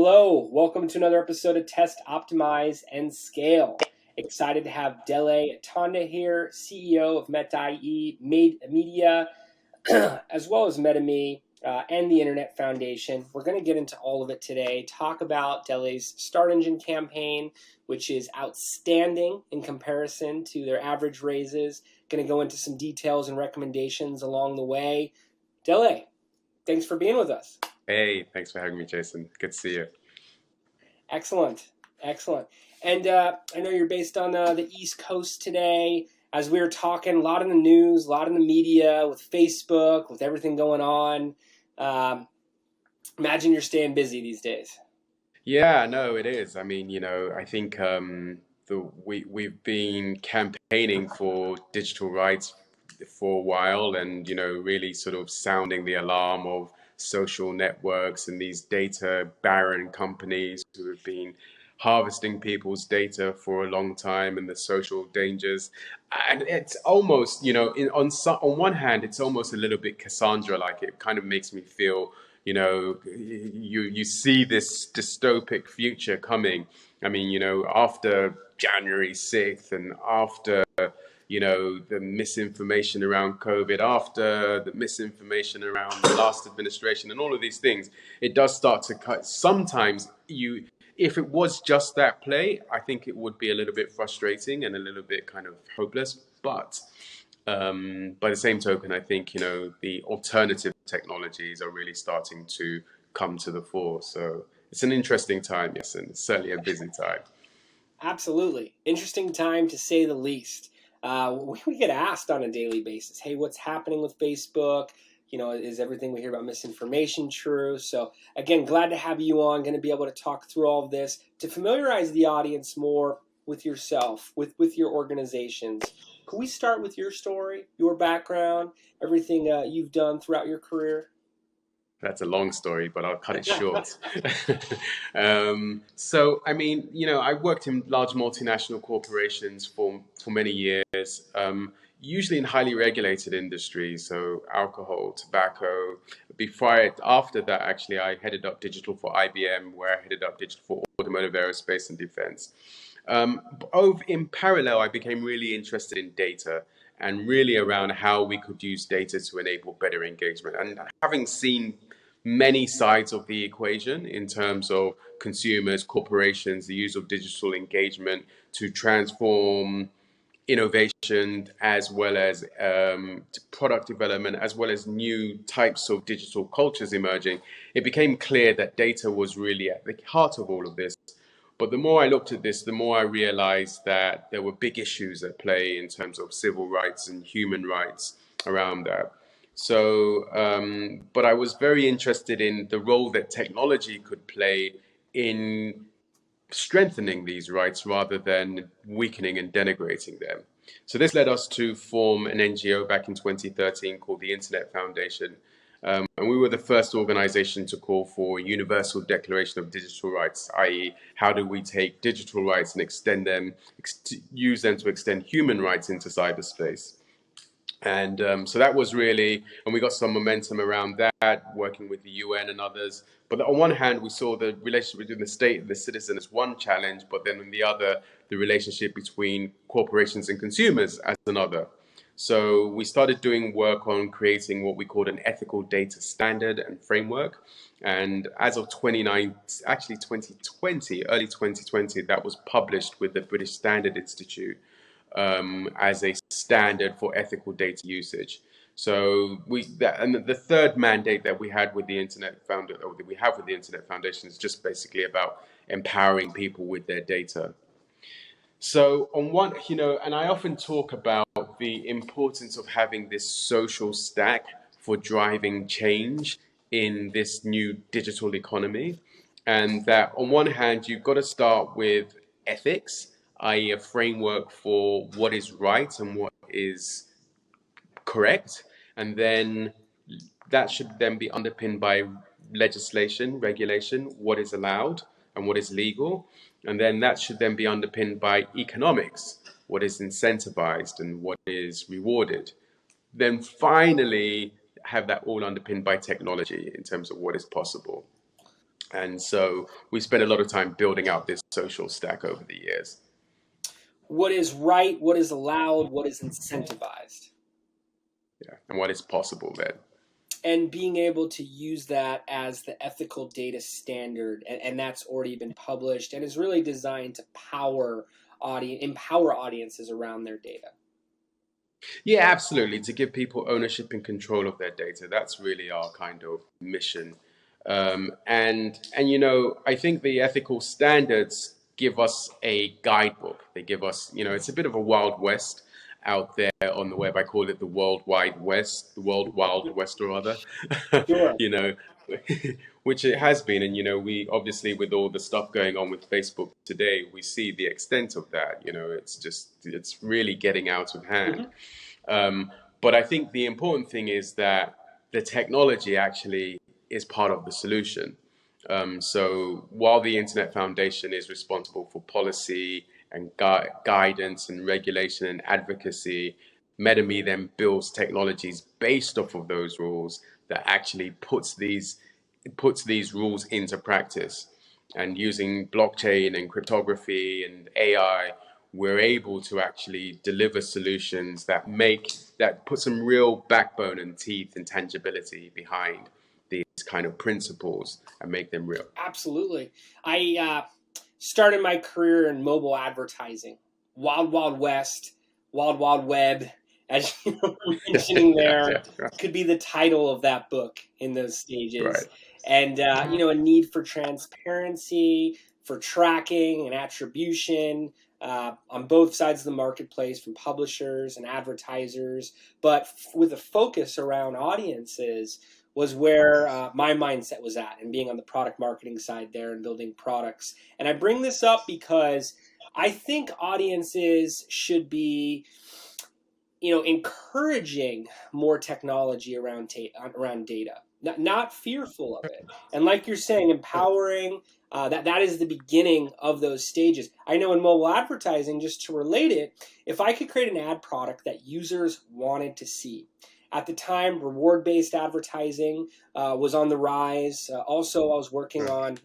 Hello, welcome to another episode of Test, Optimize, and Scale. Excited to have Dele Atanda here, CEO of metaMe Media, as well as metaMe and the Internet Foundation. We're going to get into all of it today, talk about Dele's Start Engine campaign, which is outstanding in comparison to their average raises. Going to go into some details and recommendations along the way. Dele, thanks for being with us. Hey, thanks for having me, Jason. Good to see you. Excellent. And I know you're based on the East Coast today. As we were talking, a lot in the news, a lot in the media, with Facebook, with everything going on. Imagine you're staying busy these days. Yeah, no, it is. I mean, I think we've been campaigning for digital rights for a while, and really sort of sounding the alarm of social networks and these data baron companies who have been harvesting people's data for a long time, and the social dangers. And it's almost, on one hand, it's almost a little bit Cassandra like. It kind of makes me feel, you see this dystopic future coming. I mean, after January 6th, and after the misinformation around COVID, after the misinformation around the last administration, and all of these things, it does start to cut. Sometimes if it was just that play, I think it would be a little bit frustrating and a little bit kind of hopeless. But by the same token, I think, the alternative technologies are really starting to come to the fore. So it's an interesting time, yes, and it's certainly a busy time. Absolutely. Interesting time, to say the least. We get asked on a daily basis, hey, what's happening with Facebook? Is everything we hear about misinformation true? So again, glad to have you on, going to be able to talk through all of this to familiarize the audience more with yourself, with your organizations. Can we start with your story, your background, everything you've done throughout your career? That's a long story, but I'll cut it short. So, I mean, I worked in large multinational corporations for many years, usually in highly regulated industries, so alcohol, tobacco. After that, actually, I headed up digital for IBM, where I headed up digital for automotive, aerospace, and defense. In parallel, I became really interested in data, and really around how we could use data to enable better engagement. And having seen many sides of the equation in terms of consumers, corporations, the use of digital engagement to transform innovation, as well as product development, as well as new types of digital cultures emerging, it became clear that data was really at the heart of all of this. But the more I looked at this, the more I realized that there were big issues at play in terms of civil rights and human rights around that. So, but I was very interested in the role that technology could play in strengthening these rights rather than weakening and denigrating them. So this led us to form an NGO back in 2013 called the Internet Foundation. And we were the first organization to call for a universal declaration of digital rights, i.e. how do we take digital rights and extend them, use them to extend human rights into cyberspace. And so that was really, and we got some momentum around that, working with the UN and others. But on one hand, we saw the relationship between the state and the citizen as one challenge, but then on the other, the relationship between corporations and consumers as another. So we started doing work on creating what we called an ethical data standard and framework. And as of 2020, early 2020, that was published with the British Standard Institute as a standard for ethical data usage. So the third mandate that we had with the Internet Foundation, or that we have with the Internet Foundation, is just basically about empowering people with their data. So and I often talk about the importance of having this social stack for driving change in this new digital economy. And that on one hand, you've got to start with ethics, i.e. a framework for what is right and what is correct. And then that should then be underpinned by legislation, regulation, what is allowed and what is legal. And then that should then be underpinned by economics, what is incentivized and what is rewarded. Then finally have that all underpinned by technology in terms of what is possible. And so we spent a lot of time building out this social stack over the years. What is right, what is allowed, what is incentivized, Yeah, and what is possible then. and being able to use that as the ethical data standard, and that's already been published and is really designed to empower audiences around their data. Yeah, absolutely. To give people ownership and control of their data. That's really our kind of mission. And I think the ethical standards give us a guidebook. They give us, it's a bit of a wild west out there on the web. I call it the World Wide West, the World Wild West or other, Sure. you know, which it has been. And, we obviously, with all the stuff going on with Facebook today, we see the extent of that. It's really getting out of hand. Mm-hmm. But I think the important thing is that the technology actually is part of the solution. So while the Internet Foundation is responsible for policy and guidance and regulation and advocacy, metaMe then builds technologies based off of those rules that actually puts these rules into practice. And using blockchain and cryptography and AI, we're able to actually deliver solutions that put some real backbone and teeth and tangibility behind these kind of principles and make them real. Absolutely. I started my career in mobile advertising. Wild Wild West, Wild Wild Web, as you were mentioning there, Yeah, could be the title of that book in those stages. right, And, a need for transparency, for tracking and attribution on both sides of the marketplace from publishers and advertisers, but with a focus around audiences was where my mindset was at, and being on the product marketing side there and building products. And I bring this up because I think audiences should be, encouraging more technology around data, not fearful of it. And like you're saying, empowering. That is the beginning of those stages. I know in mobile advertising, just to relate it, if I could create an ad product that users wanted to see. At the time, reward-based advertising was on the rise. Also, I was working on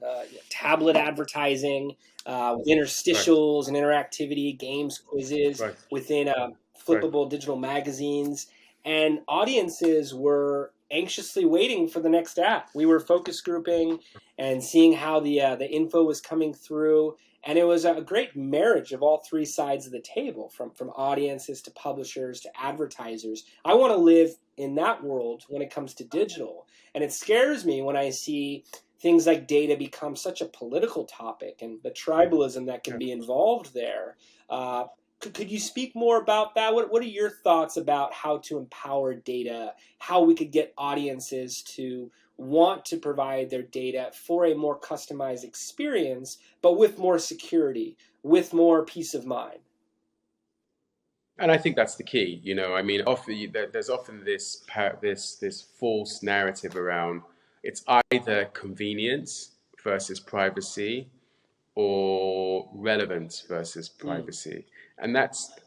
tablet advertising with right, interstitials and interactivity, games, quizzes right, within right. flippable digital magazines. And audiences were anxiously waiting for the next ad. We were focus grouping and seeing how the info was coming through. And it was a great marriage of all three sides of the table, from audiences to publishers to advertisers. I want to live in that world when it comes to digital. And it scares me when I see things like data become such a political topic and the tribalism that can Yeah. be involved there. Could you speak more about that? What are your thoughts about how to empower data, how we could get audiences to want to provide their data for a more customized experience, but with more security, with more peace of mind? And I think that's the key. I mean, often there's often this false narrative around it's either convenience versus privacy or relevance versus Mm. privacy. And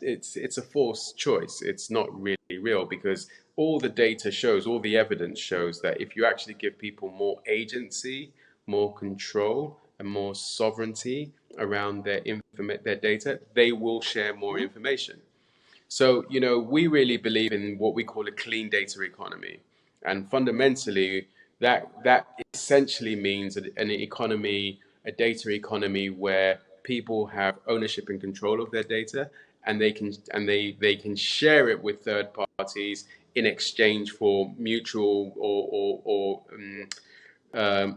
it's a false choice. It's not really real because all the data shows, all the evidence shows that if you actually give people more agency, more control, and more sovereignty around their data, they will share more Mhm. information. So, we really believe in what we call a clean data economy. And fundamentally, that essentially means an economy, a data economy where people have ownership and control of their data, and they can share it with third parties in exchange for mutual or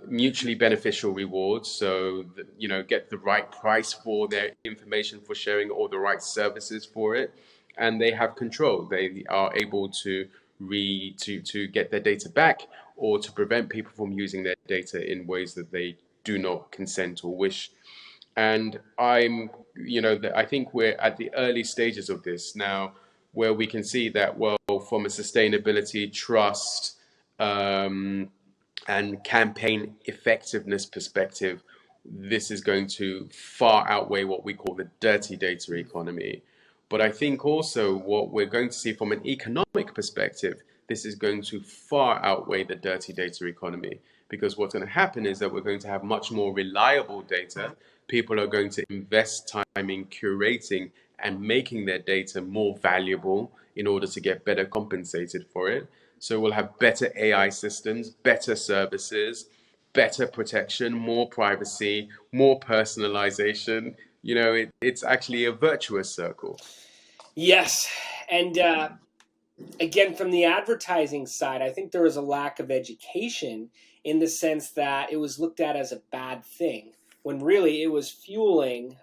mutually beneficial rewards. So that, get the right price for their information for sharing or the right services for it, and they have control. They are able to get their data back or to prevent people from using their data in ways that they do not consent or wish. And I think we're at the early stages of this now, where we can see that, well, from a sustainability, trust, um, and campaign effectiveness perspective, this is going to far outweigh what we call the dirty data economy. But I think also what we're going to see from an economic perspective, this is going to far outweigh the dirty data economy because what's going to happen is that we're going to have much more reliable data. People are going to invest time in curating and making their data more valuable in order to get better compensated for it. So we'll have better AI systems, better services, better protection, more privacy, more personalization. It's actually a virtuous circle. Yes, and again, from the advertising side, I think there was a lack of education in the sense that it was looked at as a bad thing, when really it was fueling,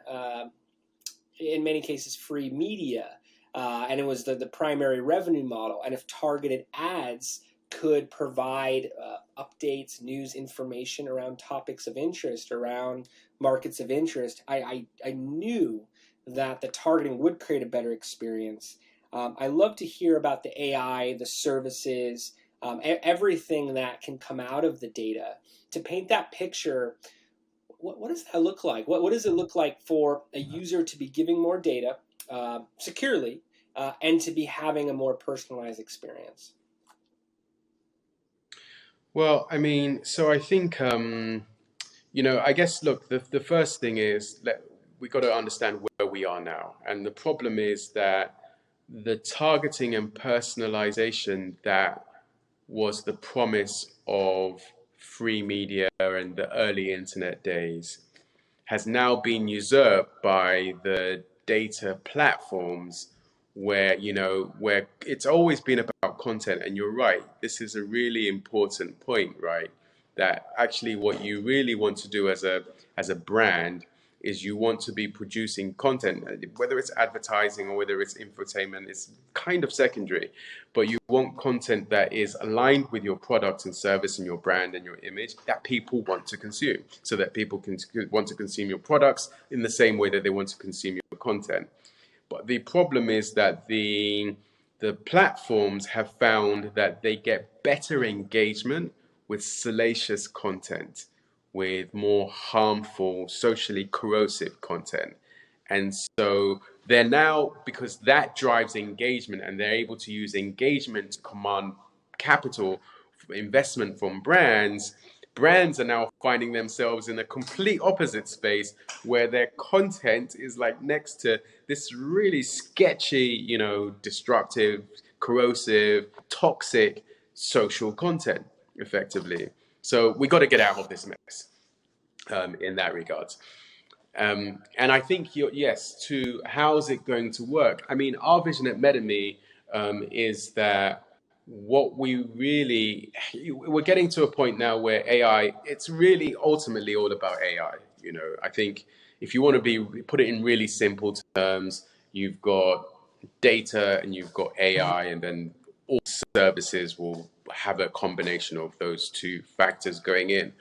in many cases, free media, and it was the primary revenue model. And if targeted ads could provide updates, news, information around topics of interest, around markets of interest, I knew that the targeting would create a better experience. I love to hear about the AI, the services, everything that can come out of the data to paint that picture. What does that look like? What does it look like for a user to be giving more data securely and to be having a more personalized experience? Well, I mean, so I think, I guess, look, the first thing is we got to understand where we are now. And the problem is that the targeting and personalization that was the promise of free media and the early internet days has now been usurped by the data platforms where it's always been about content. And you're right, this is a really important point, right? That actually what you really want to do as a brand is you want to be producing content, whether it's advertising or whether it's infotainment, it's kind of secondary, but you want content that is aligned with your product and service and your brand and your image that people want to consume, so that people can want to consume your products in the same way that they want to consume your content. But the problem is that the platforms have found that they get better engagement with salacious content, with more harmful, socially corrosive content. And so they're now, because that drives engagement and they're able to use engagement to command capital investment from brands are now finding themselves in a complete opposite space where their content is like next to this really sketchy, destructive, corrosive, toxic social content, effectively. So we got to get out of this mess in that regard. And I think, yes, to how's it going to work? I mean, our vision at metaMe is that what we're getting to a point now where AI, it's really ultimately all about AI. I think if you want to put it in really simple terms, you've got data and you've got AI, and then all services will have a combination of those two factors going in.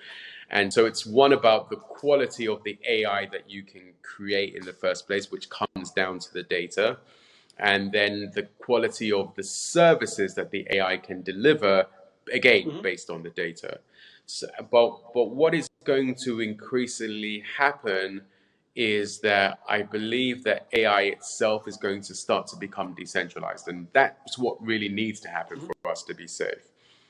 And so it's one about the quality of the AI that you can create in the first place, which comes down to the data, and then the quality of the services that the AI can deliver, again, Mm-hmm. based on the data. So, but what is going to increasingly happen is that I believe that AI itself is going to start to become decentralized. And that's what really needs to happen Mm-hmm. for us to be safe.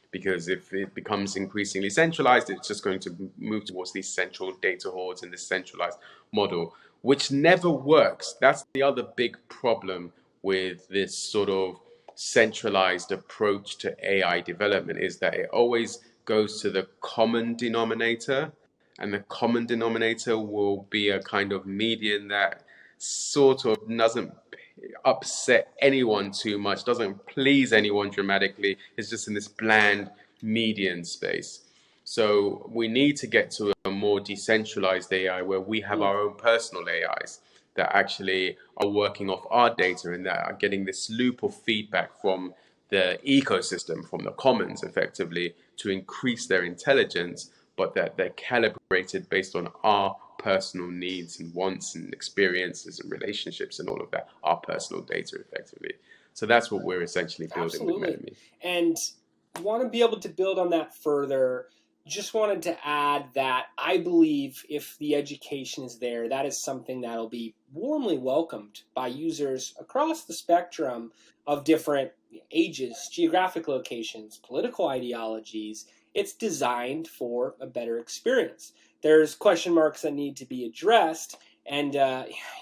Because if it becomes increasingly centralized, it's just going to move towards these central data hoards and this centralized model, which never works. That's the other big problem with this sort of centralized approach to AI development, is that it always goes to the common denominator, and the common denominator will be a kind of median that sort of doesn't upset anyone too much, doesn't please anyone dramatically. It's just in this bland median space. So we need to get to a more decentralized AI where we have Mm. our own personal AIs that actually are working off our data and that are getting this loop of feedback from the ecosystem, from the commons, effectively, to increase their intelligence, but that they're calibrated based on our personal needs and wants and experiences and relationships and all of that, our personal data, effectively. So that's what we're essentially building with Absolutely. metaMe. And want to be able to build on that further. Just wanted to add that I believe if the education is there, that is something that'll be warmly welcomed by users across the spectrum of different ages, geographic locations, political ideologies, it's designed for a better experience. There's question marks that need to be addressed, and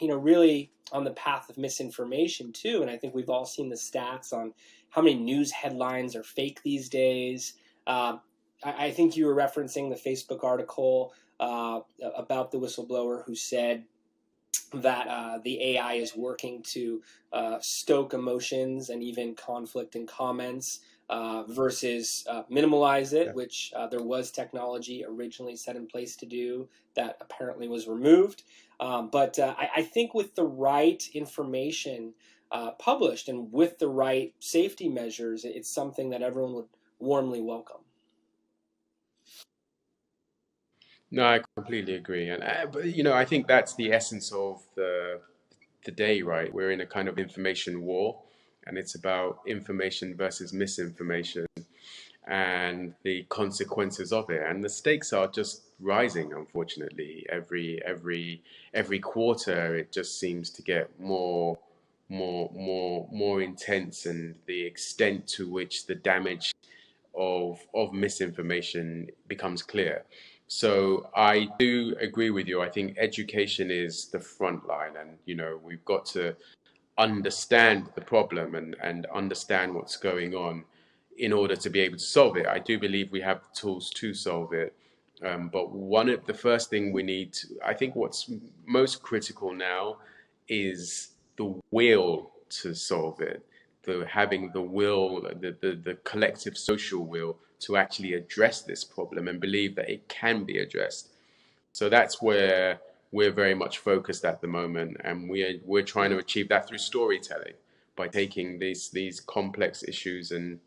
really on the path of misinformation too. And I think we've all seen the stats on how many news headlines are fake these days. I think you were referencing the Facebook article about the whistleblower who said that the AI is working to stoke emotions and even conflict in comments versus minimalize it, which there was technology originally set in place to do that apparently was removed. But I think with the right information published and with the right safety measures, it's something that everyone would warmly welcome. No, I completely agree, and but I think that's the essence of the day, right? We're in a kind of information war, and it's about information versus misinformation and the consequences of it. And the stakes are just rising, unfortunately. Every quarter, it just seems to get more intense, and the extent to which the damage of misinformation becomes clear. So I do agree with you. I think education is the front line, and we've got to understand the problem and understand what's going on in order to be able to solve it. I do believe we have the tools to solve it. But one of the first thing we need to, I think what's most critical now is the will to solve it, the having the will, the collective social will to actually address this problem and believe that it can be addressed. So that's where we're very much focused at the moment, and we're trying to achieve that through storytelling by taking these complex issues and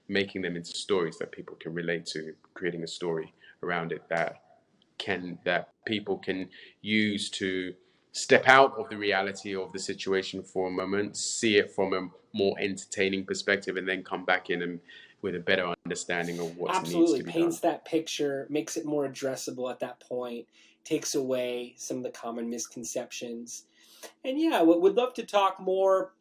making them into stories that people can relate to, creating a story around it that people can use to step out of the reality of the situation for a moment, see it from a more entertaining perspective, and then come back in and with a better understanding of what needs to be done. Paints that picture, makes it more addressable at that point, takes away some of the common misconceptions. And yeah, would love to talk more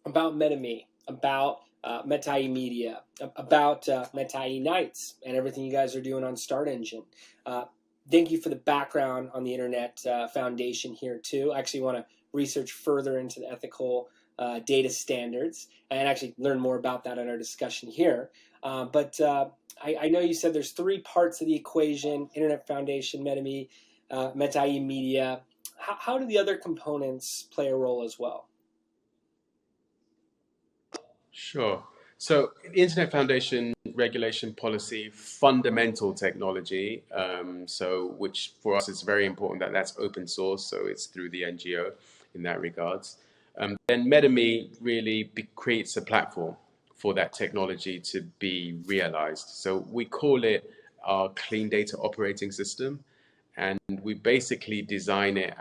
about metaMe, about metaE Media, about metaE Nights, and everything you guys are doing on Start Engine. Thank you for the background on the Internet Foundation here too. I actually want to research further into the ethical data standards and actually learn more about that in our discussion here. But I know you said there's 3 parts of the equation: Internet Foundation, metaMe, metaE Media. How do the other components play a role as well? Sure. So, the Internet Foundation regulation policy, fundamental technology, which for us is very important that that's open source, so it's through the NGO in that regards. Then metaMe really creates a platform for that technology to be realized. So we call it our clean data operating system, and we basically design it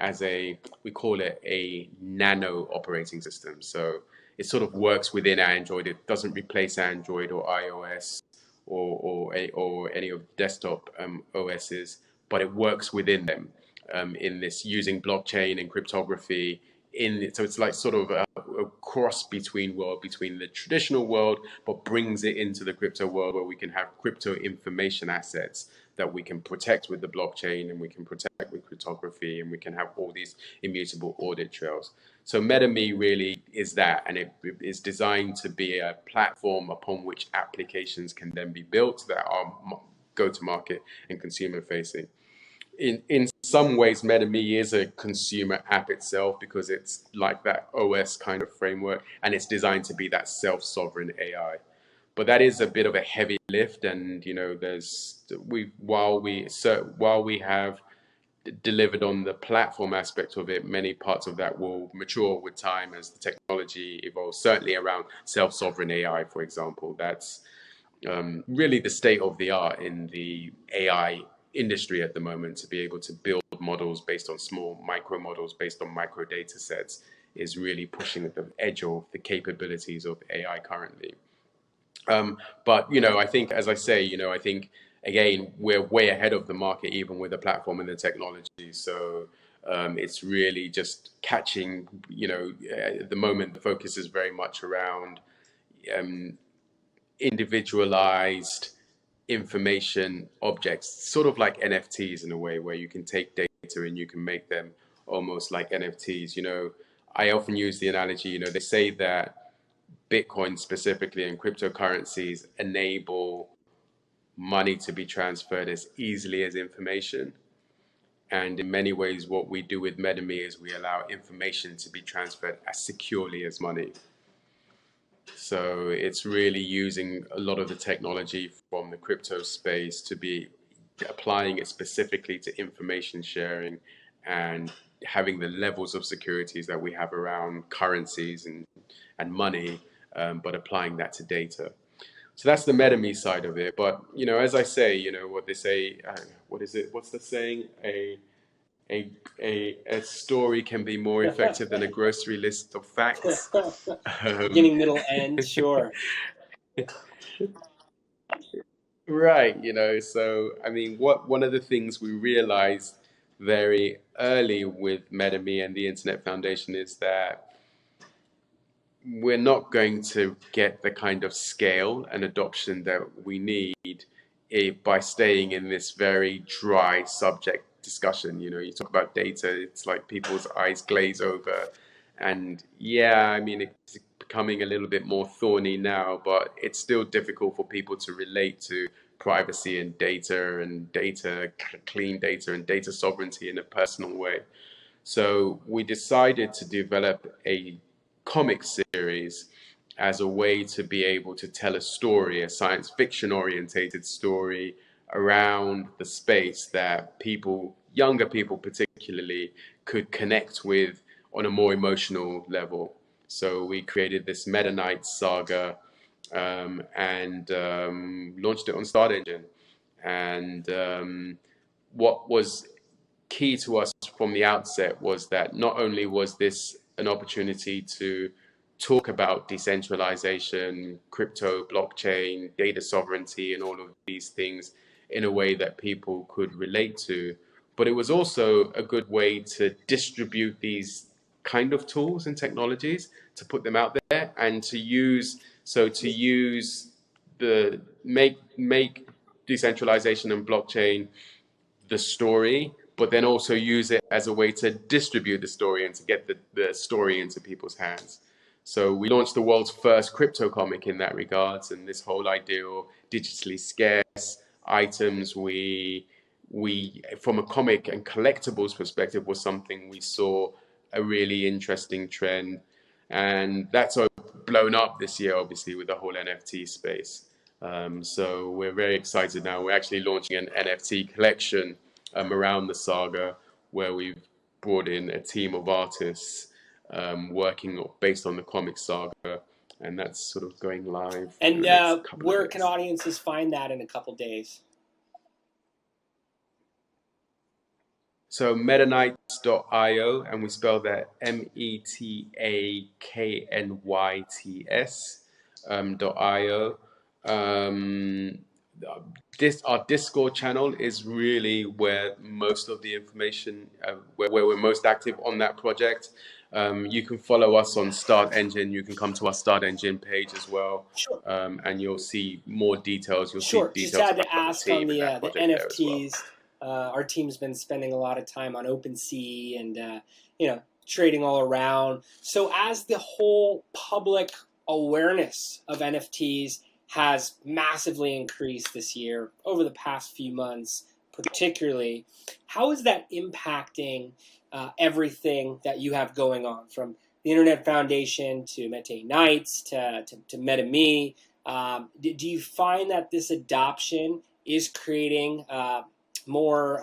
we call it a nano operating system. So it sort of works within Android. It doesn't replace Android or iOS or any of the desktop OSs, but it works within them in this using blockchain and cryptography. So it's like sort of a cross between the traditional world, but brings it into the crypto world where we can have crypto information assets that we can protect with the blockchain, and we can protect with cryptography, and we can have all these immutable audit trails. So metaMe really is that, and it is designed to be a platform upon which applications can then be built that are go-to-market and consumer-facing. In some ways, metaMe is a consumer app itself because it's like that OS kind of framework, and it's designed to be that self-sovereign AI. But that is a bit of a heavy lift, and while we have delivered on the platform aspect of it, many parts of that will mature with time as the technology evolves. Certainly around self-sovereign AI, for example, that's really the state of the art in the AI industry at the moment. To be able to build models based on small micro models based on micro data sets is really pushing at the edge of the capabilities of AI currently. But I think, as I say, I think again we're way ahead of the market even with the platform and the technology. So it's really just catching. At the moment the focus is very much around individualized information objects, sort of like NFTs in a way, where you can take data and you can make them almost like NFTs. I often use the analogy, they say that Bitcoin specifically and cryptocurrencies enable money to be transferred as easily as information. And in many ways, what we do with metaMe is we allow information to be transferred as securely as money. So it's really using a lot of the technology from the crypto space to be applying it specifically to information sharing and having the levels of securities that we have around currencies and money, but applying that to data. So that's the metaMe side of it. But, as I say, what they say, what is it? What's the saying? A story can be more effective than a grocery list of facts. Um, Beginning, middle, end, sure. Right, so I mean, one of the things we realized very early with MetaMe and the Internet Foundation is that we're not going to get the kind of scale and adoption that we need by staying in this very dry subject discussion. You talk about data, it's like people's eyes glaze over. And yeah, I mean, it's becoming a little bit more thorny now, but it's still difficult for people to relate to privacy and data, clean data and data sovereignty in a personal way. So we decided to develop a comic series as a way to be able to tell a story, a science fiction orientated story around the space that people, younger people particularly, could connect with on a more emotional level. So we created this Meta Knight saga, and launched it on Start Engine. And what was key to us from the outset was that not only was this an opportunity to talk about decentralization, crypto, blockchain, data sovereignty, and all of these things in a way that people could relate to, but it was also a good way to distribute these kind of tools and technologies, to put them out there and to use the make decentralization and blockchain the story, but then also use it as a way to distribute the story and to get the story into people's hands. So we launched the world's first crypto comic in that regards, and this whole idea of digitally scarce items, we from a comic and collectibles perspective, was something we saw a really interesting trend, and that's blown up this year, obviously, with the whole NFT space. So we're very excited now. We're actually launching an NFT collection around the saga, where we've brought in a team of artists working based on the comic saga, and that's sort of going live in And the next couple of where can days. audiences find that in a couple days? So metaknyts.io, and we spell that metaknyts .io. Um, our Discord channel is really where most of the information, where we're most active on that project. You can follow us on Start Engine. You can come to our Start Engine page as well, Sure. and you'll see more details. You'll see Sure. Just details had about to the ask on team and that the project there as well. NFTs. Our team's been spending a lot of time on OpenSea and trading all around. So as the whole public awareness of NFTs has massively increased this year over the past few months, particularly, how is that impacting everything that you have going on, from the Internet Foundation to Meta Knights to MetaMe? Do you find that this adoption is creating more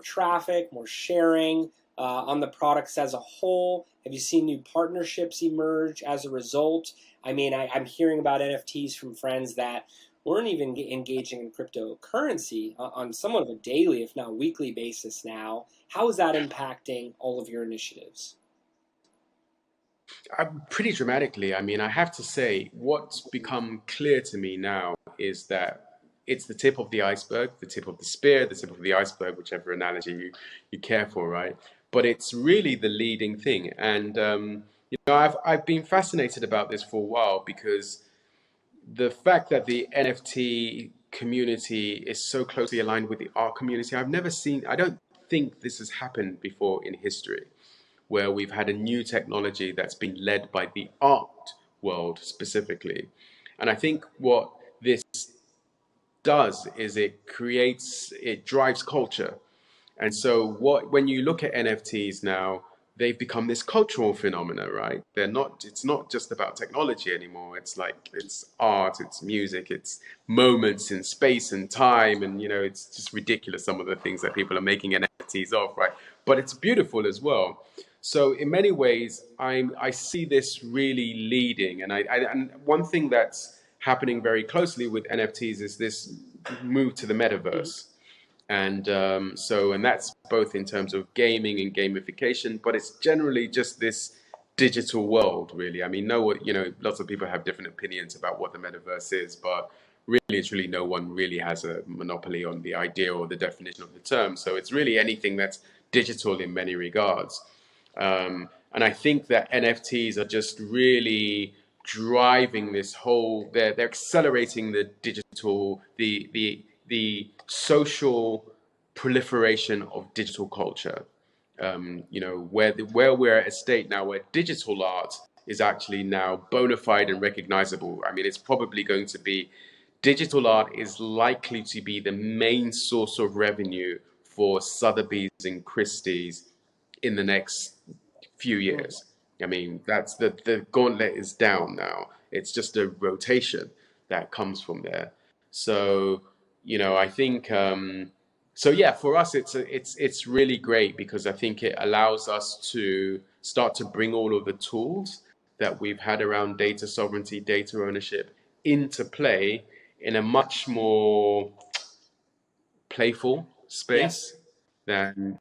traffic, more sharing on the products as a whole? Have you seen new partnerships emerge as a result? I mean, I'm hearing about NFTs from friends that weren't even engaging in cryptocurrency on somewhat of a daily, if not weekly basis now. How is that impacting all of your initiatives? Pretty dramatically. I mean, I have to say, what's become clear to me now is that it's the tip of the iceberg, the tip of the spear, the tip of the iceberg, whichever analogy you care for, right? But it's really the leading thing. And, I've been fascinated about this for a while, because the fact that the NFT community is so closely aligned with the art community. I don't think this has happened before in history, where we've had a new technology that's been led by the art world specifically. And I think what this does is it drives culture. And so when you look at NFTs now, they've become this cultural phenomena, right? It's not just about technology anymore. It's like, it's art, it's music, it's moments in space and time. And, it's just ridiculous, some of the things that people are making NFTs of, right? But it's beautiful as well. So in many ways, I see this really leading. And one thing that's happening very closely with NFTs is this move to the Mhm. metaverse. And that's both in terms of gaming and gamification, but it's generally just this digital world, really. I mean, lots of people have different opinions about what the metaverse is, but really, truly, no one really has a monopoly on the idea or the definition of the term. So it's really anything that's digital in many regards. And I think that NFTs are just really driving this whole. They're accelerating the digital, the social proliferation of digital culture. Where we're at a state now where digital art is actually now bona fide and recognizable. I mean, it's probably going to be digital art is likely to be the main source of revenue for Sotheby's and Christie's in the next few Mhm. years. I mean, that's the gauntlet is down now. It's just a rotation that comes from there. So, I think so. Yeah, for us, it's really great because I think it allows us to start to bring all of the tools that we've had around data sovereignty, data ownership into play in a much more playful Yes. space than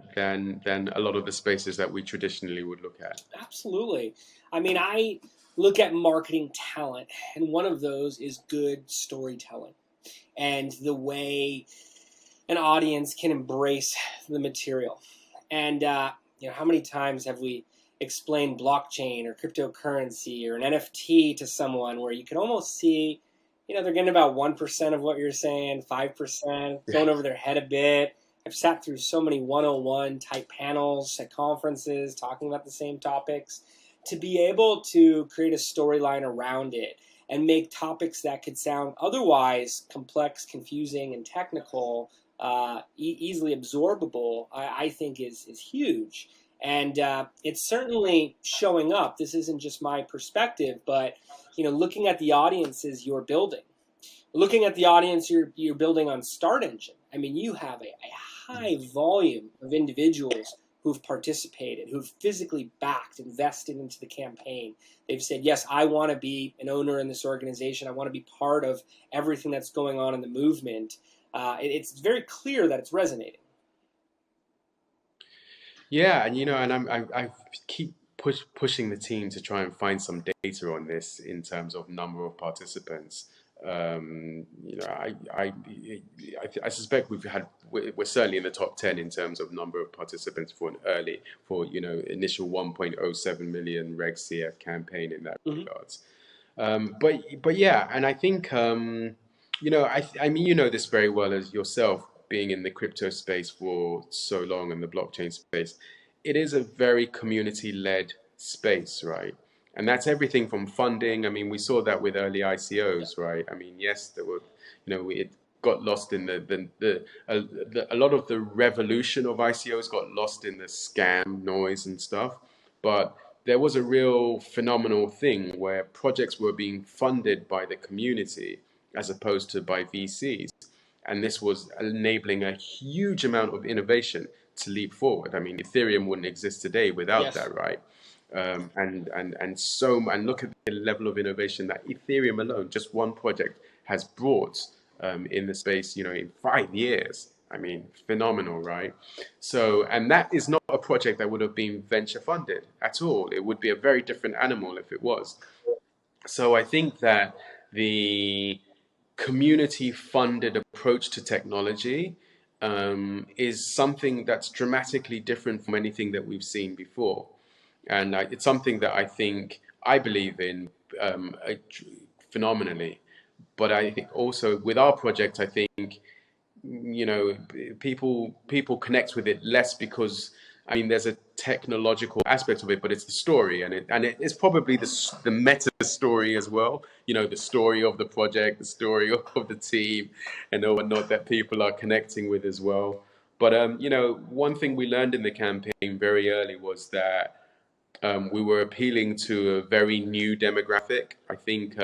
a lot of the spaces that we traditionally would look at. Absolutely. I mean, I look at marketing talent, and one of those is good storytelling and the way an audience can embrace the material. And, how many times have we explained blockchain or cryptocurrency or an NFT to someone where you can almost see, they're getting about 1% of what you're saying, 5%, going over their head a bit. I've sat through so many 101 type panels at conferences talking about the same topics. To be able to create a storyline around it and make topics that could sound otherwise complex, confusing, and technical easily absorbable, I think is huge. And it's certainly showing up. This isn't just my perspective, but looking at the audiences you're building, looking at the audience you're building on Start Engine. I mean, you have a high volume of individuals who've participated, who've physically backed, invested into the campaign. They've said, yes, I want to be an owner in this organization. I want to be part of everything that's going on in the movement. It's very clear that it's resonating. Yeah, and I keep pushing the team to try and find some data on this in terms of number of participants. I suspect we're certainly in the top 10 in terms of number of participants for initial 1.07 million Reg CF campaign in that Mm-hmm. regards. But yeah, and I think I mean this very well as yourself, being in the crypto space for so long and the blockchain space. It is a very community-led space, right? And that's everything from funding. I mean, we saw that with early Yeah. ICOs, right? I mean, yes, there were, it got lost in a lot of the revolution of ICOs got lost in the scam noise and stuff. But there was a real phenomenal thing where projects were being funded by the community as opposed to by VCs. And this was enabling a huge amount of innovation to leap forward. I mean, Ethereum wouldn't exist today without Yes. that, right? And look at the level of innovation that Ethereum alone, just one project, has brought in the space, in 5 years. I mean, phenomenal, right? So, and that is not a project that would have been venture funded at all. It would be a very different animal if it was. So I think that the community funded approach to technology is something that's dramatically different from anything that we've seen before. And it's something that I believe in um, uh, phenomenally. But I think also with our project, I think, people connect with it less because, I mean, there's a technological aspect of it, but it's the story, and it's probably the meta story as well. The story of the project, the story of the team, and whatnot that people are connecting with as well. But one thing we learned in the campaign very early was that we were appealing to a very new demographic. I think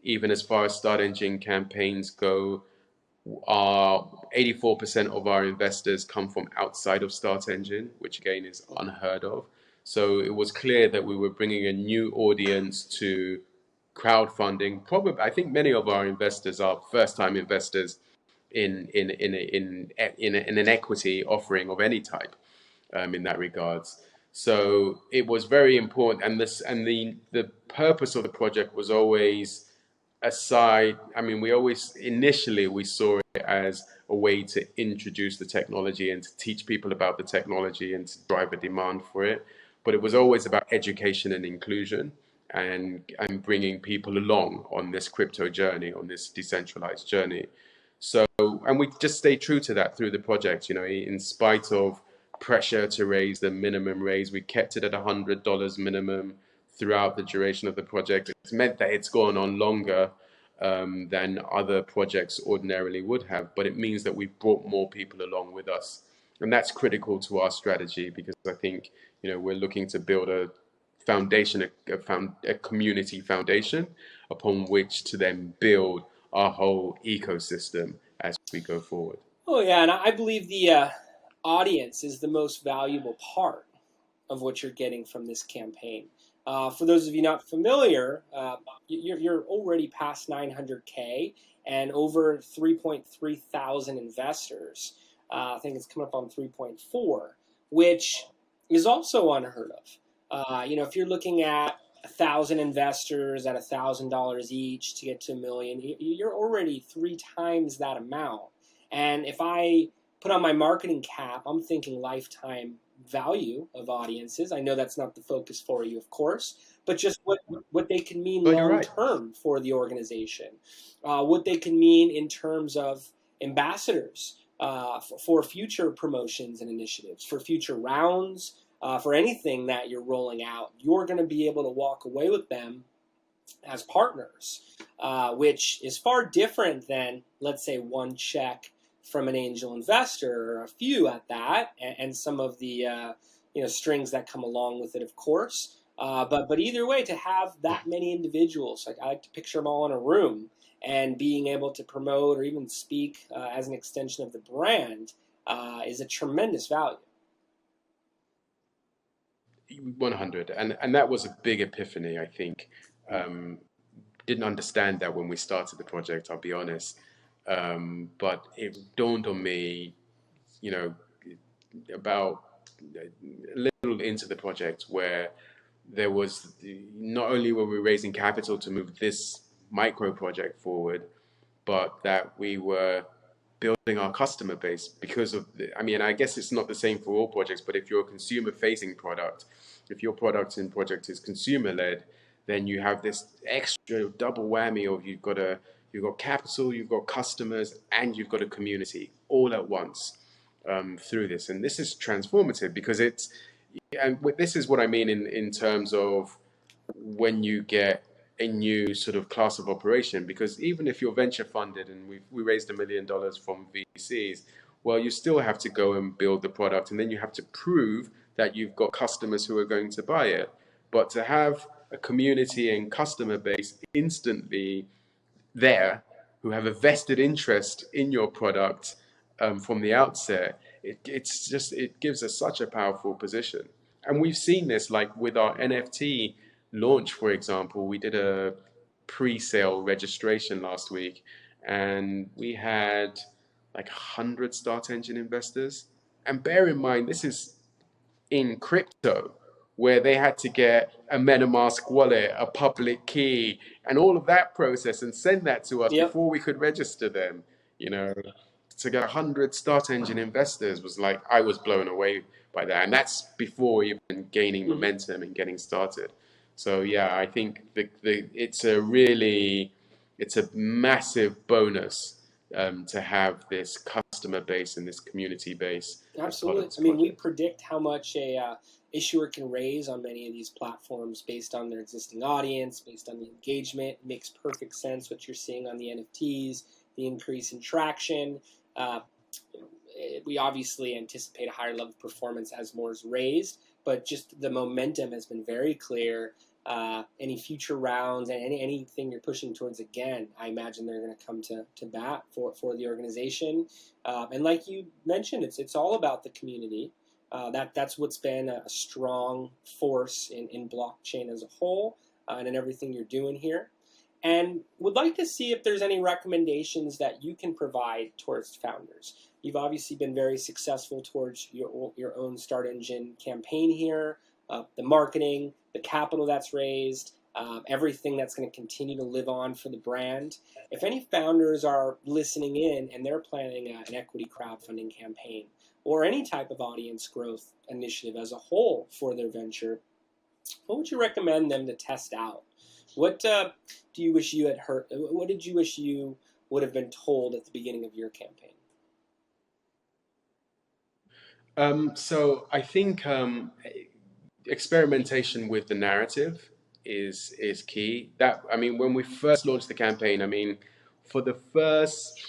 even as far as start engine campaigns go, our 84% of our investors come from outside of Start Engine, which again is unheard of. So it was clear that we were bringing a new audience to crowdfunding. Probably, I think many of our investors are first-time investors in an equity offering of any type, in that regards. So it was very important, and the purpose of the project was always aside. I mean, we always initially we saw it as a way to introduce the technology and to teach people about the technology and to drive a demand for it. But it was always about education and inclusion, and bringing people along on this crypto journey, on this decentralized journey. So, and we just stay true to that through the project. In spite of pressure to raise the minimum raise, we kept it at $100 minimum throughout the duration of the project. It's meant that it's gone on longer than other projects ordinarily would have, but it means that we've brought more people along with us. And that's critical to our strategy, because I think, we're looking to build a foundation, a community foundation upon which to then build our whole ecosystem as we go forward. Oh yeah, and I believe the audience is the most valuable part of what you're getting from this campaign. For those of you not familiar, you're already past 900K and over 3.3 thousand investors. I think it's coming up on 3.4, which is also unheard of. If you're looking at 1,000 investors at $1,000 each to get to $1 million, you're already 3 times that amount. And if I put on my marketing cap, I'm thinking lifetime value of audiences. I know that's not the focus for you, of course, but just what they can mean long term for the organization, what they can mean in terms of ambassadors for future promotions and initiatives, for future rounds, for anything that you're rolling out. You're going to be able to walk away with them as partners, which is far different than, let's say, one check from an angel investor, or a few at that, and some of the strings that come along with it, of course. But either way, to have that many individuals, I like to picture them all in a room, and being able to promote or even speak as an extension of the brand is a tremendous value. 100, and that was a big epiphany, I think. Didn't understand that when we started the project, I'll be honest. But it dawned on me, about a little into the project, where there was not only were we raising capital to move this micro project forward, but that we were building our customer base because of I mean, I guess it's not the same for all projects, but if you're a consumer facing product, if your product and project is consumer led, then you have this extra double whammy of you've got capital, you've got customers, and you've got a community all at once through this. And this is transformative because this is what I mean in terms of when you get a new sort of class of operation, because even if you're venture funded and we raised $1 million from VCs, well, you still have to go and build the product, and then you have to prove that you've got customers who are going to buy it. But to have a community and customer base instantly there who have a vested interest in your product from the outset, it gives us such a powerful position. And we've seen this, like with our NFT launch, for example. We did a pre-sale registration last week, and we had like 100 Start Engine investors. And bear in mind, this is in crypto, where they had to get a MetaMask wallet, a public key, and all of that process, and send that to us before we could register them. To get 100 Start Engine investors was like, I was blown away by that, and that's before even gaining momentum and getting started. So yeah, I think it's a really it's a massive bonus to have this customer base and this community base as part of Absolutely. this I mean, we project. predict how much a issuer can raise on many of these platforms based on their existing audience, based on the engagement. It makes perfect sense what you're seeing on the NFTs, the increase in traction. Uh, we obviously anticipate a higher level of performance as more is raised, but just the momentum has been very clear. Any future rounds and anything you're pushing towards, again, I imagine they're going to come to bat for the organization. And like you mentioned, it's all about the community. That's what's been a strong force in blockchain as a whole, and in everything you're doing here. And would like to see if there's any recommendations that you can provide towards founders. You've obviously been very successful towards your own Start Engine campaign here, the marketing, the capital that's raised, everything that's going to continue to live on for the brand. If any founders are listening in and they're planning an equity crowdfunding campaign or any type of audience growth initiative as a whole for their venture, what would you recommend them to test out? What do you wish you had heard? What did you wish you would have been told at the beginning of your campaign? So I think experimentation with the narrative is key. That I mean, when we first launched the campaign, I mean, for the first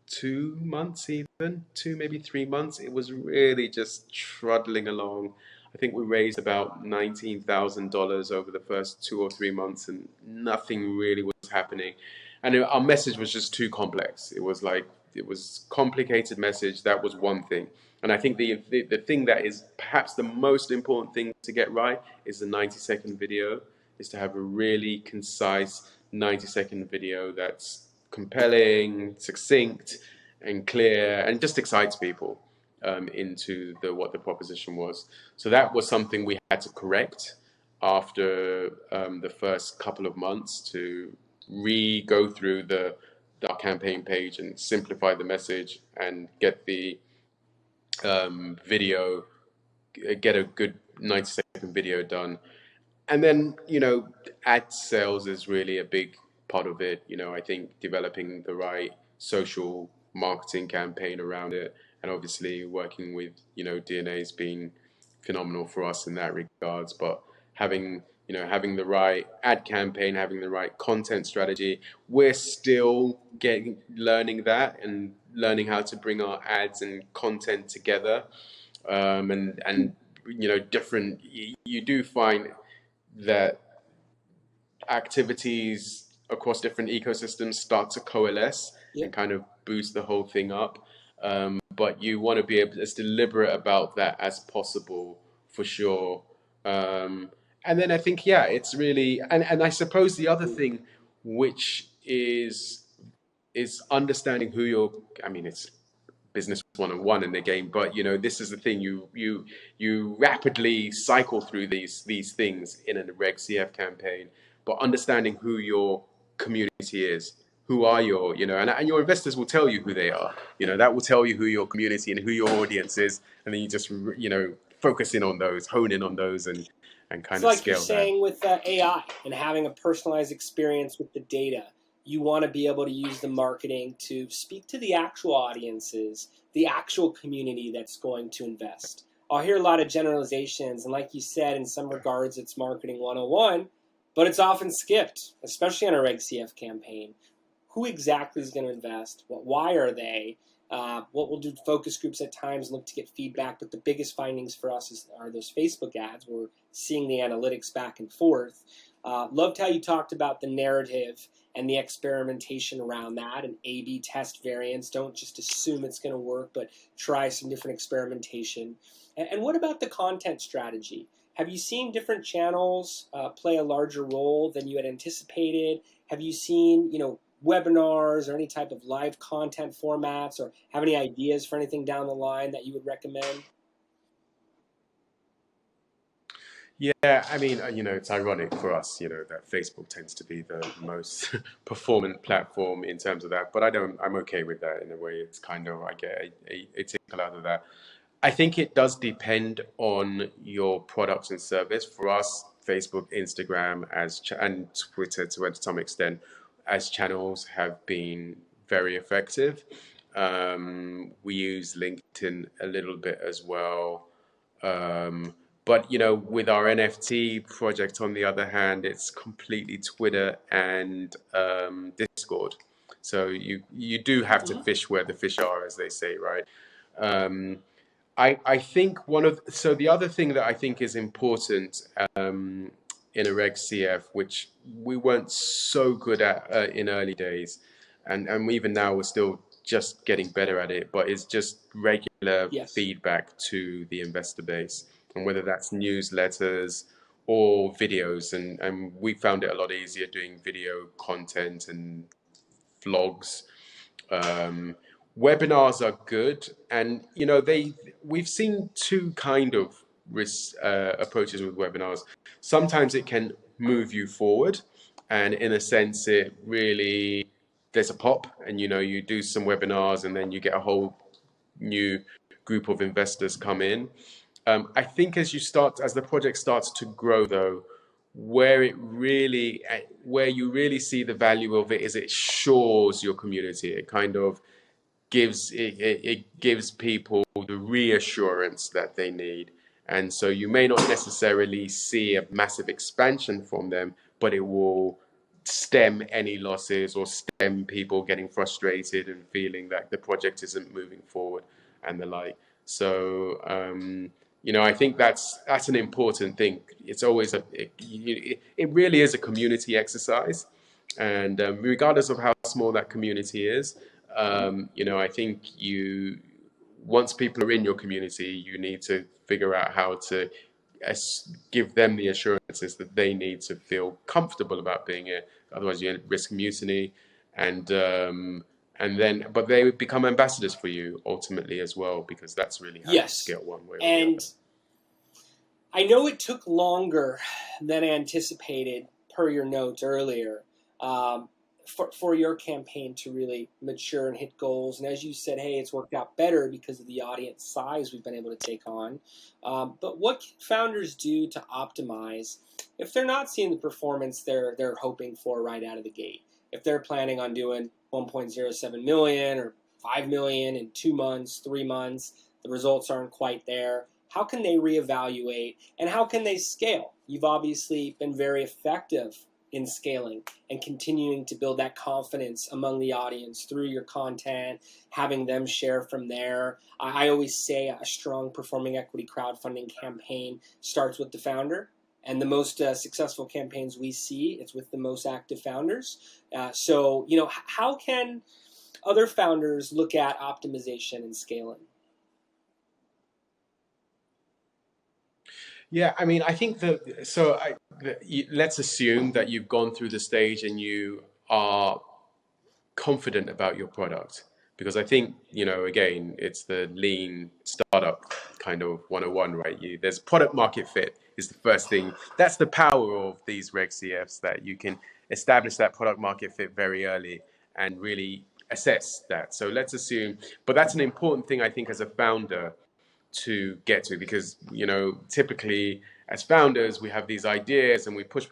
2 months, even two maybe 3 months, it was really just trundling along. I think we raised about $19,000 over the first 2 or 3 months, and nothing really was happening. And our message was just too complex. It was like it was complicated message. That was one thing. And I think the thing that is perhaps the most important thing to get right is the 90-second video, is to have a really concise 90-second video that's compelling, succinct, and clear, and just excites people into what the proposition was. So that was something we had to correct after the first couple of months to go through our campaign page and simplify the message and get the video, get a good 90-second video done. And then, ad sales is really a big part of it. I think developing the right social marketing campaign around it, and obviously working with, DNA's been phenomenal for us in that regards. But having the right ad campaign, having the right content strategy, we're still learning that and learning how to bring our ads and content together. And different. You do find that activities across different ecosystems start to coalesce and Yep. kind of boost the whole thing up. But you want to be as deliberate about that as possible, for sure. Um, and then I think, yeah, it's really, and I suppose the other thing, which is understanding who you're. I mean, it's business 101 in the game, but this is the thing, you rapidly cycle through these things in a reg cf campaign, but understanding who your community is, who are and your investors will tell you who they are. That will tell you who your community and who your audience is, and then you just focus in on those, hone in on those, and It's kind of like you're scale that. saying with AI and having a personalized experience with the data. You want to be able to use the marketing to speak to the actual audiences, the actual community that's going to invest. I'll hear a lot of generalizations, and like you said, in some regards, it's marketing 101, but it's often skipped, especially on a Reg CF campaign. Who exactly is going to invest? Why are they? What we'll do focus groups at times, look to get feedback, but the biggest findings for us are those Facebook ads. We're seeing the analytics back and forth. Loved how you talked about the narrative and the experimentation around that and A/B test variants. Don't just assume it's going to work, but try some different experimentation. And what about the content strategy? Have you seen different channels play a larger role than you had anticipated? Have you seen, webinars or any type of live content formats, or have any ideas for anything down the line that you would recommend? Yeah, I mean, it's ironic for us, that Facebook tends to be the most performant platform in terms of that. But I'm okay with that in a way. It's kind of, I get a tickle out of that. I think it does depend on your products and service. For us, Facebook, Instagram, and Twitter to some extent, as channels have been very effective. We use LinkedIn a little bit as well. But with our NFT project, on the other hand, it's completely Twitter and Discord. So you do have to fish where the fish are, as they say, right? Um, I think so the other thing that I think is important in a Reg CF, which we weren't so good at in early days, and even now we're still just getting better at it, but it's just regular Yes. feedback to the investor base, and whether that's newsletters or videos, and we found it a lot easier doing video content and vlogs. um, Webinars are good, and we've seen two kind of approaches with webinars. Sometimes it can move you forward, and in a sense, it really there's a pop, and you do some webinars, and then you get a whole new group of investors come in. I think as the project starts to grow, though, where you really see the value of it is it shores your community. It kind of it gives people the reassurance that they need. And so you may not necessarily see a massive expansion from them, but it will stem any losses or stem people getting frustrated and feeling that the project isn't moving forward and the like. So I think that's an important thing. It's always it really is a community exercise, and regardless of how small that community is, I think once people are in your community, you need to figure out how to give them the assurances that they need to feel comfortable about being here. Otherwise, you risk mutiny, but they would become ambassadors for you ultimately as well, because that's really how you Yes. scale one way or the And other. I know it took longer than anticipated, per your notes earlier, for your campaign to really mature and hit goals. And as you said, hey, it's worked out better because of the audience size we've been able to take on. But what can founders do to optimize if they're not seeing the performance they're hoping for right out of the gate? If they're planning on doing 1.07 million or 5 million in 2 months, 3 months, the results aren't quite there. How can they reevaluate, and how can they scale? You've obviously been very effective in scaling and continuing to build that confidence among the audience through your content, having them share from there. I always say a strong performing equity crowdfunding campaign starts with the founder. And the most successful campaigns we see, it's with the most active founders. So, how can other founders look at optimization and scaling? Yeah, I mean, I think let's assume that you've gone through the stage and you are confident about your product, because I think, again, it's the lean startup kind of 101, right? There's product market fit is the first thing. That's the power of these Reg CFs, that you can establish that product market fit very early and really assess that. So let's assume, but that's an important thing, I think, as a founder to get to, because typically as founders we have these ideas and we push,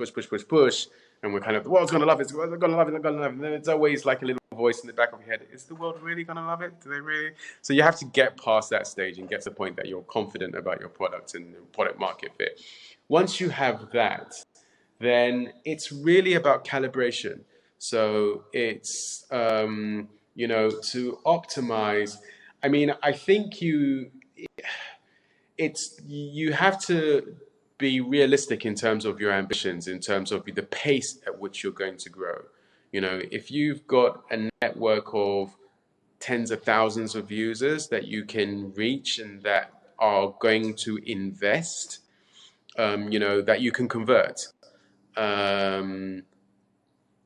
and we're kind of, the world's gonna love it, the world's gonna love it, they're gonna love it, and then it's always like a little voice in the back of your head, is the world really gonna love it? Do they really? So you have to get past that stage and get to the point that you're confident about your product and product market fit. Once you have that, then it's really about calibration. So it's to optimize. I mean, I think you have to be realistic in terms of your ambitions, in terms of the pace at which you're going to grow. If you've got a network of tens of thousands of users that you can reach and that are going to invest, that you can convert. Um,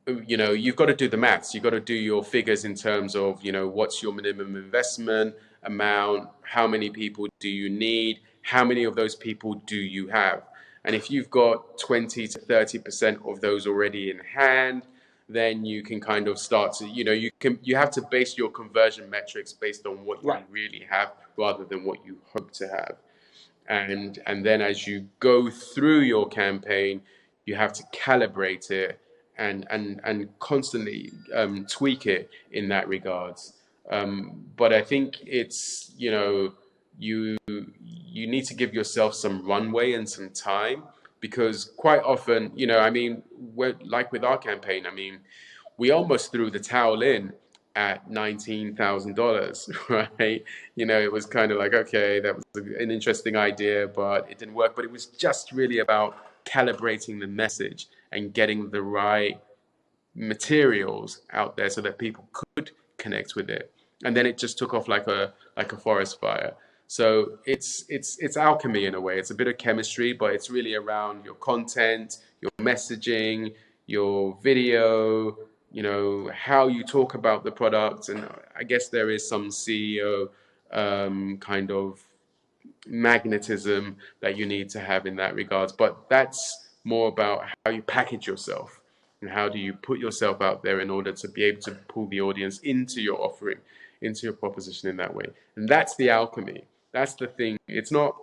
you've got to do the maths. You've got to do your figures in terms of, what's your minimum investment amount? How many people do you need? How many of those people do you have? And if you've got 20 to 30% of those already in hand, then you can kind of start to, you have to base your conversion metrics based on what you Right. really have rather than what you hope to have. And then as you go through your campaign, you have to calibrate it and constantly tweak it in that regards. But I think it's, you need to give yourself some runway and some time, because quite often, I mean, like with our campaign, I mean, we almost threw the towel in at $19,000, right? It was kind of like, okay, that was an interesting idea, but it didn't work. But it was just really about calibrating the message and getting the right materials out there so that people could connect with it. And then it just took off like a forest fire. So it's alchemy in a way. It's a bit of chemistry, but it's really around your content, your messaging, your video, how you talk about the product. And I guess there is some CEO kind of magnetism that you need to have in that regards. But that's more about how you package yourself and how do you put yourself out there in order to be able to pull the audience into your offering, into your proposition in that way. And that's the alchemy. That's the thing. It's not,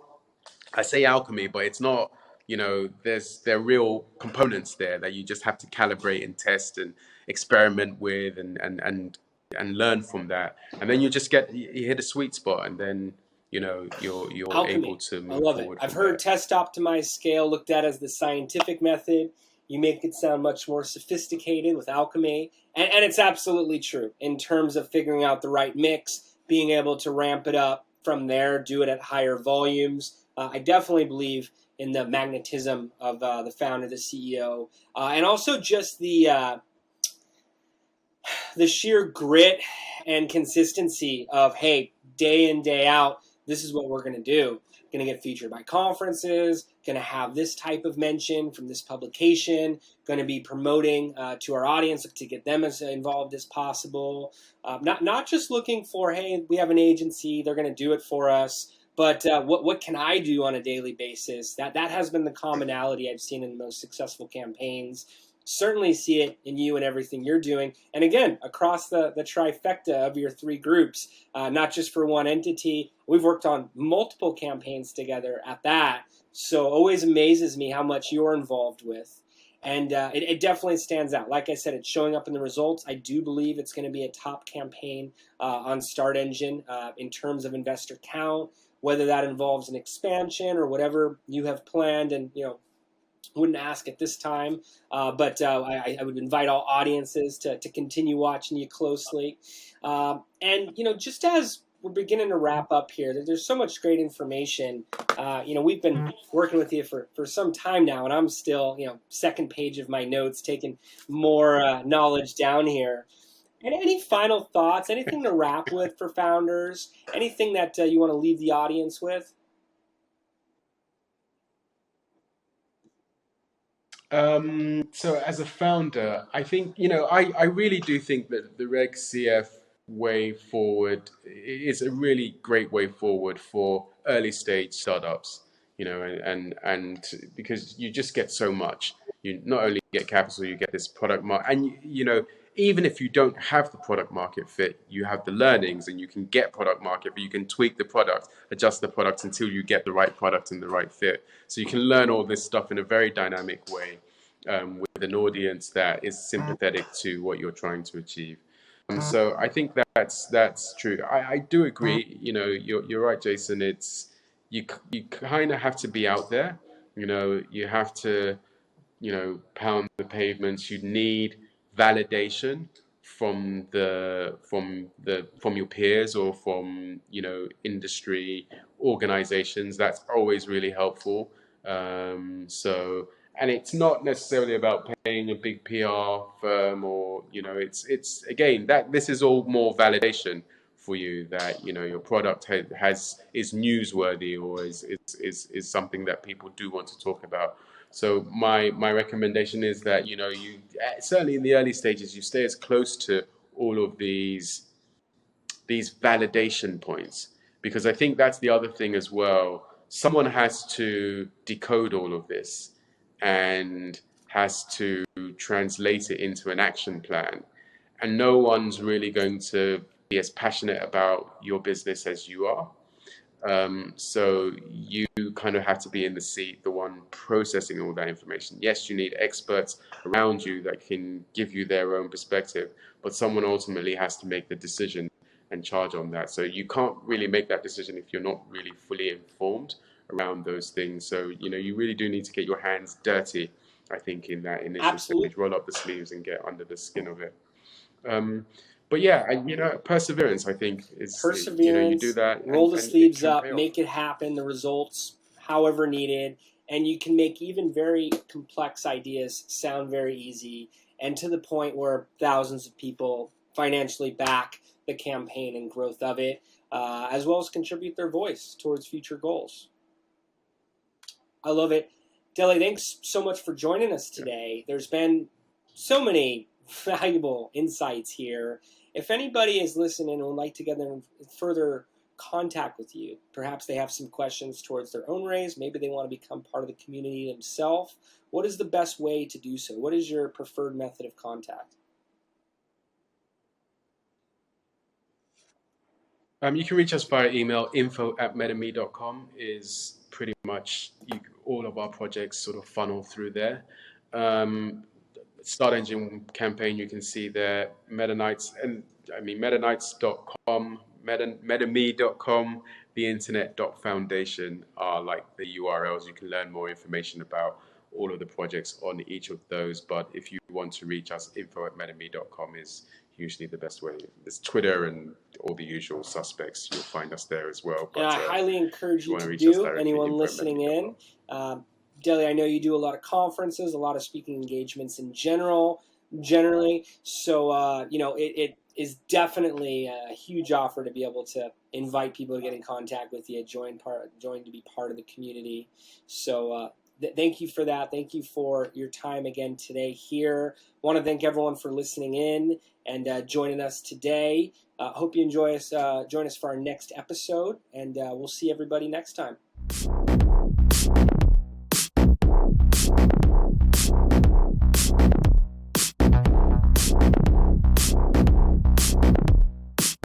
I say alchemy, but it's not, there are real components there that you just have to calibrate and test and experiment with and learn from that. And then you hit a sweet spot, and then you're able Alchemy. to I move love it. forward I've from heard there. test optimized scale looked at as the scientific method. You make it sound much more sophisticated with alchemy. And it's absolutely true in terms of figuring out the right mix, being able to ramp it up from there, do it at higher volumes. I definitely believe in the magnetism of the founder, the CEO, and also just the sheer grit and consistency of, hey, day in, day out, this is what we're going to do. Going to get featured by conferences, going to have this type of mention from this publication, going to be promoting to our audience to get them as involved as possible. Not just looking for, hey, we have an agency, they're going to do it for us, but what can I do on a daily basis? That has been the commonality I've seen in the most successful campaigns. Certainly see it in you and everything you're doing. And again, across the trifecta of your three groups, not just for one entity. We've worked on multiple campaigns together at that. So always amazes me how much you're involved with. And it definitely stands out. Like I said, it's showing up in the results. I do believe it's going to be a top campaign on Start Engine in terms of investor count, whether that involves an expansion or whatever you have planned. And, wouldn't ask at this time, but I would invite all audiences to continue watching you closely. And, just as we're beginning to wrap up here, there's so much great information. We've been working with you for some time now, and I'm still, second page of my notes, taking more knowledge down here. And any final thoughts, anything to wrap with for founders, anything that you want to leave the audience with? So as a founder, I think, I really do think that the Reg CF way forward is a really great way forward for early stage startups, and because you just get so much. You not only get capital, you get this product market, and even if you don't have the product market fit, you have the learnings and you can get product market fit. You can tweak the product, adjust the product until you get the right product and the right fit. So you can learn all this stuff in a very dynamic way, with an audience that is sympathetic to what you're trying to achieve. So I think that's true. I do agree. You're right, Jason. It's you kind of have to be out there. You have to pound the pavements. You need validation from your peers or from industry organizations. That's always really helpful. And it's not necessarily about paying a big PR firm, or it's again, that this is all more validation for you that your product is newsworthy, or is something that people do want to talk about. So my recommendation is that you certainly in the early stages, you stay as close to all of these validation points, because I think that's the other thing as well. Someone has to decode all of this and has to translate it into an action plan, and no one's really going to be as passionate about your business as you are. So you kind of have to be in the seat, the one processing all that information. Yes, you need experts around you that can give you their own perspective, but someone ultimately has to make the decision and charge on that. So you can't really make that decision if you're not really fully informed around those things. So, you really do need to get your hands dirty, I think, in that initial Absolutely. stage, roll up the sleeves and get under the skin of it. Um, but yeah, perseverance, I think, is, you do Perseverance, that roll the and it sleeves can up, pay off. make it happen, the results, however needed. And you can make even very complex ideas sound very easy and to the point where thousands of people financially back the campaign and growth of it, as well as contribute their voice towards future goals. I love it. Dele, thanks so much for joining us Yeah. today. There's been so many valuable insights here. If anybody is listening and would like to get in further contact with you, perhaps they have some questions towards their own raise, maybe they want to become part of the community themselves, what is the best way to do so? What is your preferred method of contact? You can reach us via email. info@metame.com is pretty much all of our projects sort of funnel through there. Um, Start Engine campaign, you can see there. Metanites.com, metame.com, the internet.foundation are like the URLs. You can learn more information about all of the projects on each of those. But if you want to reach us, info@metame.com is usually the best way. There's Twitter and all the usual suspects. You'll find us there as well. And But I highly encourage if you you want to to reach us do, directly, anyone listening in. info@metame.com. Dele, I know you do a lot of conferences, a lot of speaking engagements in generally. So, it is definitely a huge offer to be able to invite people to get in contact with you, join to be part of the community. So, thank you for that. Thank you for your time again today here. Want to thank everyone for listening in and joining us today. Hope you join us for our next episode, and we'll see everybody next time.